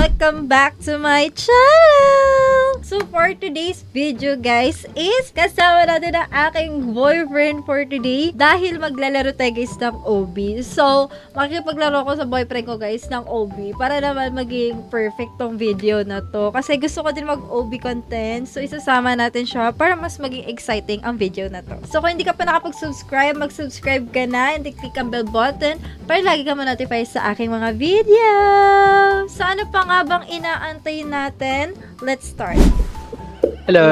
Welcome back to my channel! So for today's video guys is kasama natin ang aking boyfriend for today dahil maglalaro tayo guys ng OB. So makikipaglaro ko sa boyfriend ko guys ng OB para naman maging perfect tong video na to. Kasi gusto ko din mag-OB content. So isasama natin siya para mas maging exciting ang video na to. So kung hindi ka pa nakapag-subscribe, mag-subscribe ka na and click ang bell button para lagi ka ma-notify sa aking mga video. So ano pa nga bang inaantay natin? Let's start. Hello.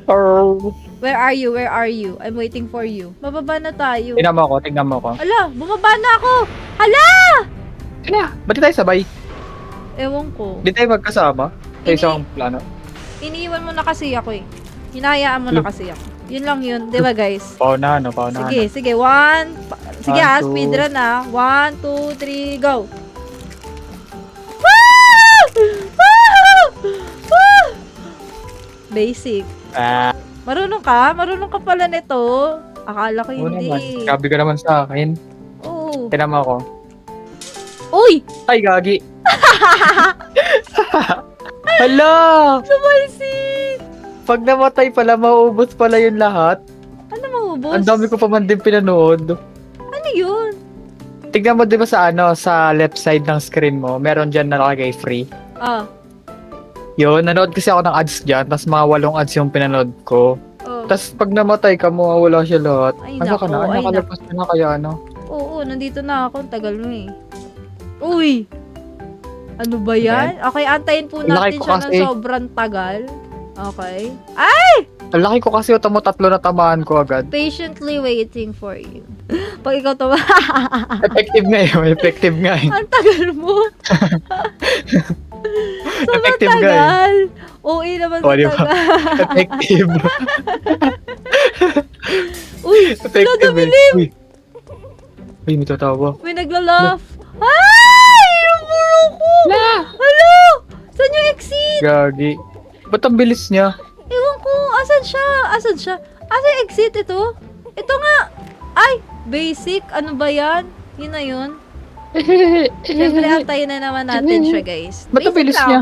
Oh. Where are you? Where are you? I'm waiting for you. Bababa na tayo. Tingnan mo ako. Ala, bumaba na ako. Hala! Ano? Ba't di tayo sabay? Ewan ko. Di tayo magkasama? Sa isang plano? Iniiwan mo na kasi ako eh. Hinayaan mo na kasi ako. Yun lang yun. Diba guys? Paunahan. Sige, sige One, two. speedrun na. 1, 2, 3, go! Basic. Marunong ka? Marunong ka pala nito. Akala ko Oo hindi naman. eh. Grabe ka naman sa akin. Oo. Tingnan mo ako. Uy! Ay, gagi. Hala! Sumalsik! Pag namatay pala, mauubos pala yung lahat. Ano maubos? Ang dami ko pa man din pinanood. Ano yun? Tignan mo di ba sa left side ng screen mo, meron dyan na nakalagay free. Ah. Yun, nanood kasi ako ng ads dyan, tapos mga 8 ads yung pinanood ko. Oh. Tapos pag namatay ka, mawawala siya lahat. Ay, Ano ka nako, na? ay, Nakalagpas ka na kaya ano? Oo, nandito na ako. Ang tagal mo eh. Uy! Ano ba yan? Okay, antayin po Ang laki natin ko siya ng kasi. sobrang tagal. Okay. Ang laki ko kasi yung tatlo na tamaan ko agad. Patiently waiting for you. Pag ikaw tama, Effective nga eh. Effective nga eh. ang tagal mo. Sobrang Effective nga eh. tagal. OA naman sa O, di ba? tagal. Effective. Uy, Effective eh. Uy. Uy, may tatawa. may nagla-laugh. Ay! Naburo ko! Hello! Saan yung exit? Gagi. Ba't ang bilis niya? Ewan ko, asan siya? Asan yung exit ito? Ito nga. Ay, basic. Ano ba yan? Yun na yun. Siyempre, antayin na naman natin siya, guys. Ba't ang Basic bilis lang. niya?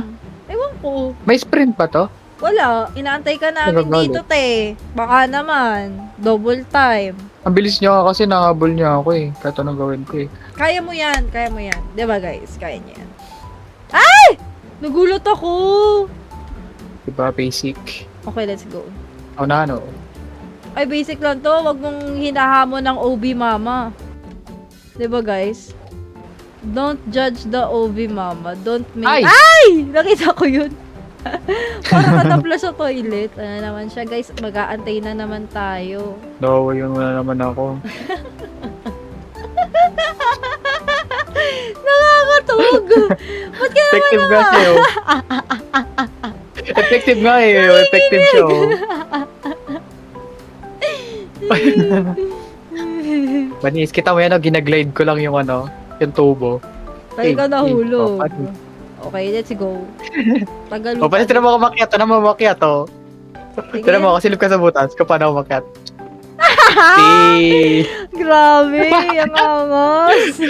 Ewan ko. May sprint pa to? Wala. Inaantay ka namin Nagagalit. dito, te. Baka naman. Double time. Ang bilis niya nga kasi nakahabol niya ako eh. Kahit anong gawin ko eh. Kaya mo yan. Kaya mo yan. Diba, guys? Kaya niya yan. Ay! Nagulat ako. Diba, basic. Okay, let's go. Ako na ano. Ay, basic lang to. Wag mong hinahamon ng OB mama. Diba, guys? Don't judge the OB mama. Don't make... Ay! Ay! Nakita ko yun. Parang katapla sa toilet. Ano naman siya, guys? Mag-aantay na naman tayo. No, yun muna naman ako. Nakakatog! Ba't ka naman Effective nga siya oh. Effective nga eh. Effective siya oh. Banis, kita mo yan oh. Ginaglide ko lang yung ano. Yung tubo. Tayo ka nahulog. Oh, pati. Okay, let's go. Tagal Oh, pati tinan mo ako makiat. Tinan mo makiat oh. Tinan mo ako silip ka sa butas. Kung paano ako makiat. Grabe, ang angas.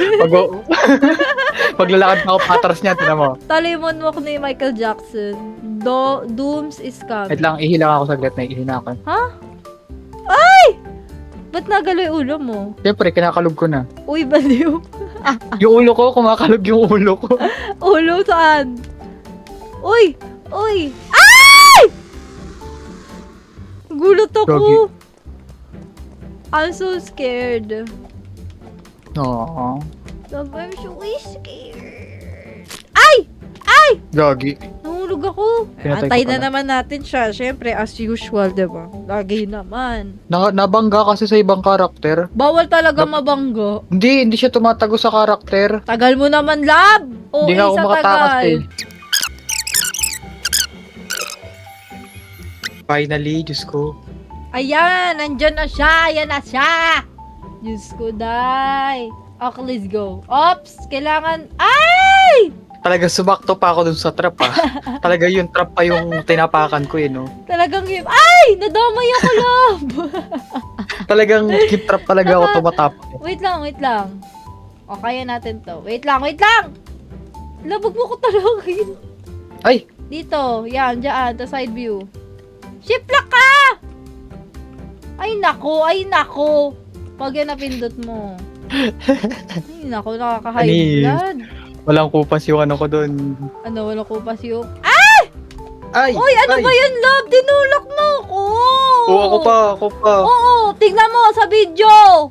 Maglalakad na ako patras niya. Tinan mo. Talimon mo ni Michael Jackson. Dooms is coming. Wait lang, ihilang ako saglit na ihina ako. Ba't nagalo yung ulo mo? Siyempre, kinakalog ko na. Uy, baliw. Yung ulo ko, kumakalog yung ulo ko. Ulo saan? Uy! Uy! Ay! Gulat ako. Gogi. I'm so scared. Oo. I'm so scared. Ay! Ay! Gagi. Nahulog ako. Pinatay Antay ko na pala. naman natin siya. Siyempre, as usual, diba? Lagi naman. Nabangga kasi sa ibang karakter. Bawal talaga mabangga. Hindi siya tumatago sa karakter. Tagal mo naman, lab! Oo, Hindi nga ako sa makatakas tagal. eh. Finally, Diyos ko. Ayan, nandyan na siya. Ayan na siya. Diyos ko, day. Okay, let's go. Ops, kailangan... Ay! Talaga sumakto pa ako dun sa trap ah. Talaga yung trap pa yung tinapakan ko eh no. Talagang yun. Ay! Nadamay ako, love! Talagang keep trap talaga ako tumatapak. Wait lang, wait lang. O, kaya natin to. Wait lang, wait lang! Labag mo ko talaga yun. Ay! Dito, yan, dyan, the side view. Shift lock ka! Ay nako. Pag yan napindot mo. Ay nako, nakaka-high Anis. blood. Walang kupas yung ano ko doon. Ano, wala ko pa siyo. Ay! Uy, ano ay. ba yan, love? Dinulak mo ako. Oo, ako pa. Oo, tingnan mo sa video.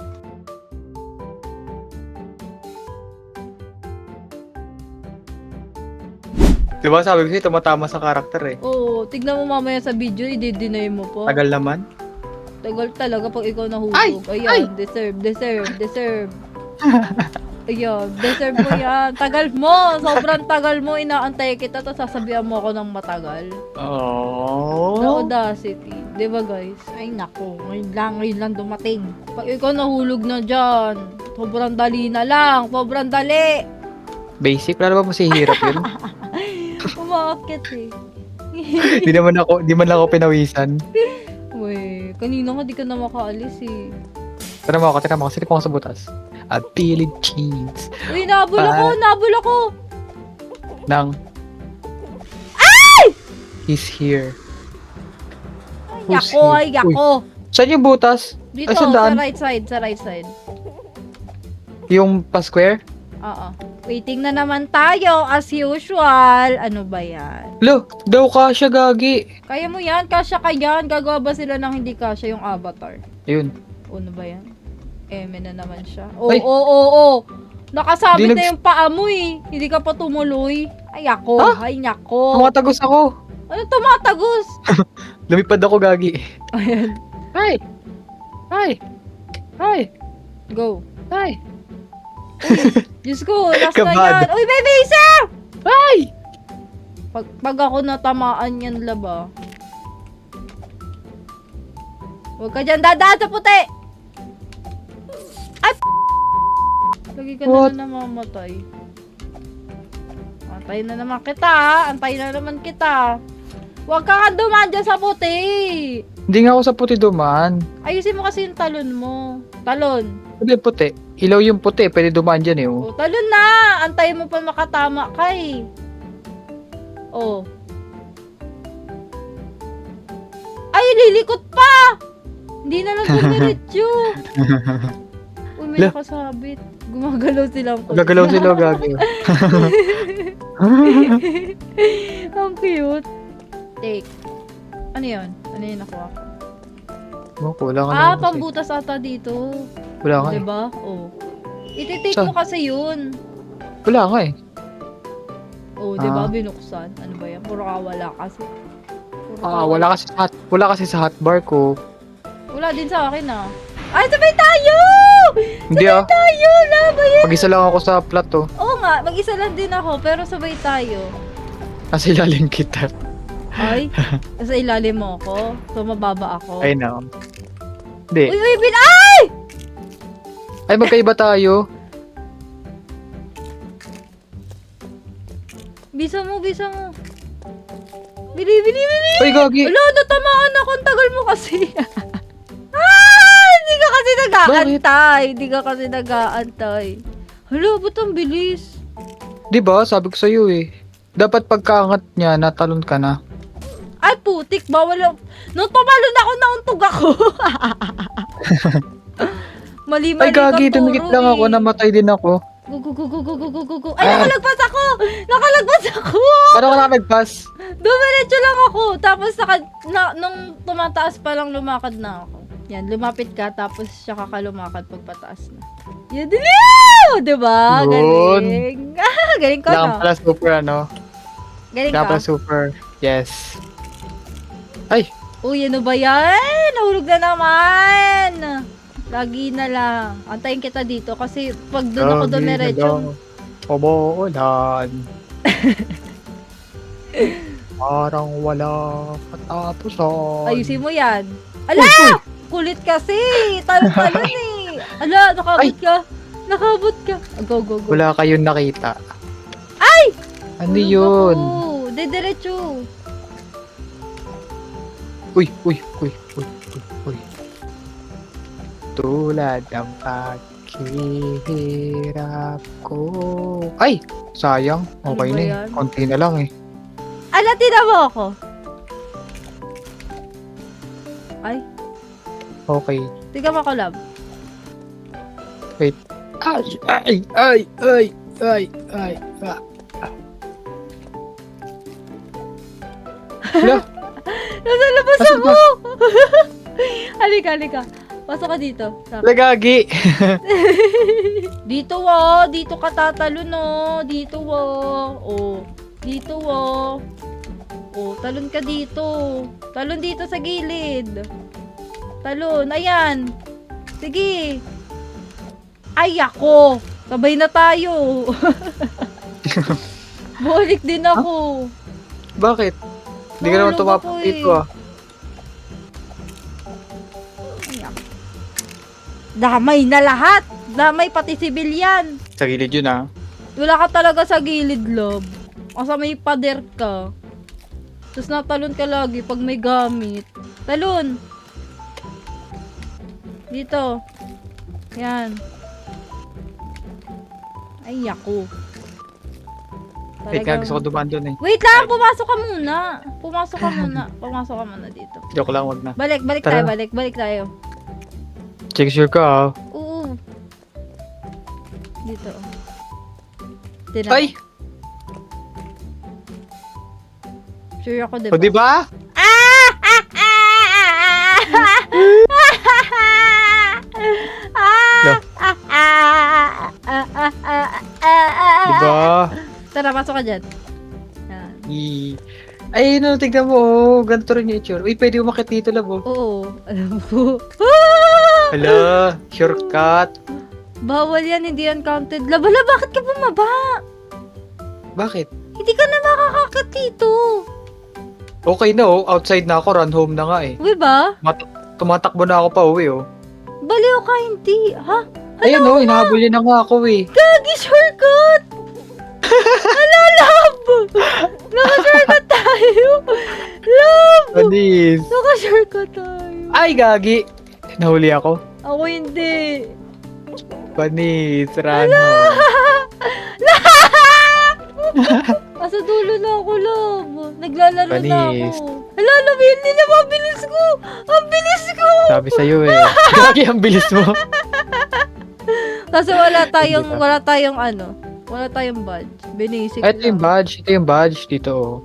Diba sabi ko sa'yo, tumatama sa karakter eh. Oo, tignan mo mamaya sa video, i-deny mo pa. Tagal naman. Tagal talaga pag ikaw nahulog. Ay! Ayan, deserve. Ayan, deserve mo yan. Tagal mo, sobrang tagal mo, inaantay kita, tapos sasabihan mo ako ng matagal. The Oh. audacity. Diba guys? Ay nako, ngayon lang dumating. Pag ikaw nahulog na dyan, sobrang dali na lang, sobrang dali. Basic, wala ba masihirap yun? Umaakit eh. di man lang ako pinawisan. Uy, kanina nga di ka na makaalis eh. Tara mo ako, silip ako sa butas. At pilit cheese Uy, nabul ako! ng He's here. Who's Ay, here? yako! Saan yung butas? Dito, Ay, saan daan? sa right side. Yung pa-square? Oo. Waiting na naman tayo, as usual. Ano ba yan? Lo, daw kasya gagi. Kaya mo yan, kasya ka yan. Gagawa ba sila ng hindi kasya yung avatar? Ayun. Ano ba yan? Eme na naman siya. Ay. Oo. Nakasabit Di na yung paa mo eh. Hindi ka pa tumuloy. Ay ako, Ah? ay nako. Tumatagos ako. Ano tumatagos? Lumipad ako gagi. Ayan. Ay! Go. Ay! Diyos ko, last na Kabado. yan. Uy, baby, isa! Ay! Pag ako natamaan yan, laba. Huwag ka dyan dadaan sa puti! Ay, lagi ka What? na namamatay. Antayin na naman kita, ha? Antayin na naman kita. Huwag ka nga dumaan dyan sa puti. Hindi nga ako sa puti dumaan. Ayusin mo kasi yung talon mo. Talon. Pwede puti. Ilaw yung puti. Pwede dumaan dyan eh. Oh. O, talon na. Antayin mo pa makatama ka eh. Oh. Ay, lilikot pa! Hindi na lang dumiretso. Uy, may La. nakasabit. Gumagalaw silang kulit. Gagalaw sila gagi. Ang cute. Take. Ano yun? Ano yun nakuha ko? Wala ka Ah, naman kasi. pambutas ata dito. Wala nga eh. Diba? Oh. Iti-take Saan? mo kasi yun. Wala nga eh. Oh, diba? Ah. Binuksan. Ano ba yan? Puro kawala kasi. Puro Wala kasi sa hotbar ko. Wala din sa akin ah. Ay, sabay tayo! Hindi Sabay ah. tayo! Laba yan! Mag-isa lang ako sa plato. Oo nga, mag-isa lang din ako, pero sabay tayo. Kasi ilalim kita. Ay, nasa ilalim mo ako. So, mababa ako. I know. Hindi. Uy, ay! Ay, magkaiba tayo. Bisa mo. Bili! Ay, gagi. Wala, natamaan ako. Ang tagal mo kasi. Hindi ka kasi nag-aantay. Hala, ba't ang bilis? Diba? Sabi ko sa'yo eh. Dapat pagkaangat niya, natalon ka na. Ay, putik, bawal lang. Nung tumalon ako, nauntog ako. Mali-mali Ay, gagi. ka puro Tumikit lang ako. eh. Namatay din ako. Go. Ay, nakalagpas ako! Paano ka nakapag-pass? Dumiretso lang ako. Tapos, nung tumataas pa lang, lumakad na ako. Yan, lumapit ka, tapos siya kakalumakad pag pataas na. Yan, dili! Diba? Yun. Galing. Galing ko, Kailangan no? pala super ano. Galing Kailangan ka. pala super. Yes. Ay! Uy, ano ba yan? Nahulog na naman. Lagi na lang. Antayin kita dito kasi pag doon ako Gagi dumiretso, na lang. Umuulan. Parang wala katapusan. ayusin mo yan. Ala! Uy! Kulit kasi. Talon eh. Ala, nakabot ka. Nakabot ka. Go. Wala kayong nakita. Ay! Ano yun? Didiretso. Uy. Tulad ng paghihirap ko. Ay! Sayang. Ano Okay ba na eh. yan? Konti na lang eh. Ala, tinan mo ako. Ay, Okay. tiga mo ako, love. Wait. Ay! Ay! Ay! Ay! Ay! Ah. Hala! Nasa labas Asan ako! halika. Pasok ka dito. Lagagi! Dito, dito ka tatalon, dito, oh, dito, oh, talon ka dito. Talon dito sa gilid. Talon, ayan. Sige. Ay, ako. Sabay na tayo. Bulik din ako. Bakit? Hindi ka naman Tulog tumapak ako dito eh. ah. Damay na lahat. Damay pati civilian. Sa gilid yun ah. Wala ka talaga sa gilid, love. Asa may pader ka. Tapos natalon ka lagi pag may gamit. Talon! Dito. Yan. Ay, ako. Wait nga, gusto ko dumaan doon eh. Wait lang! Pumasok ka muna. Pumasok ka muna dito. Joke lang, wag na. Balik Tara. tayo, balik tayo. Check sure ka ah. Oo. Dito. Tinan. Ay! Sure ako, O diba? Diba? Tara, pasok ka dyan. Yan. Ay, no, tignan mo, oh. Ganito rin yung itsura. Uy, pwede umakit dito, labo. Oo, alam mo. Hala, shortcut. Bawal yan, hindi yan counted. Labala, bakit ka bumaba? Bakit? Hindi ka na makakakit dito. Okay na, oh. Outside na ako, run home na nga eh. Uy ba? Tumatakbo na ako pa uwi, oh. Baliw ka, hindi. Ha? Ayun, oh, hinahabol niya na nga ako eh. Gagi, shortcut! Hala, love! Naka-shortcut tayo! Love! Panis. Naka-shortcut tayo. Ay, gagi. Nahuli ako. Ako hindi. Panis, run home. Nasa dulo na ako, love. Naglalaro na Panis. ako. Hala, love, hindi na mabilis ko. Ang bilis ko. Sabi sa'yo eh. Gagi, ang bilis mo. Kasi wala tayong badge. Basic Ito yung badge. Ito yung badge dito, oh.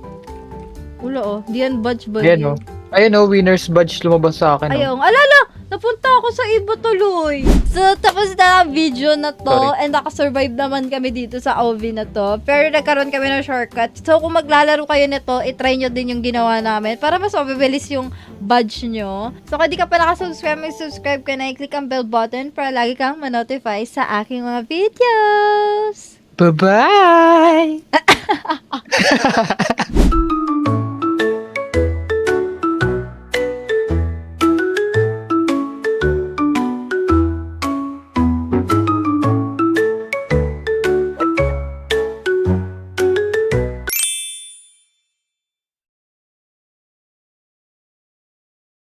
Wala, oh. Di yan badge ba Ayan, oh. Ayun, oh, winner's badge lumabas sa akin, oh. Ayaw. Alala! Napunta ako sa iba tuloy. So, tapos na ang video na to. Sorry. And nakasurvive naman kami dito sa OV na to. Pero nagkaroon kami ng shortcut. So, kung maglalaro kayo nito, itry nyo din yung ginawa namin. Para mas mabilis yung badge nyo. So, kung di ka pa nakasubscribe, mag-subscribe ka na. I-click ang bell button para lagi kang ma-notify sa aking mga videos. Bye-bye!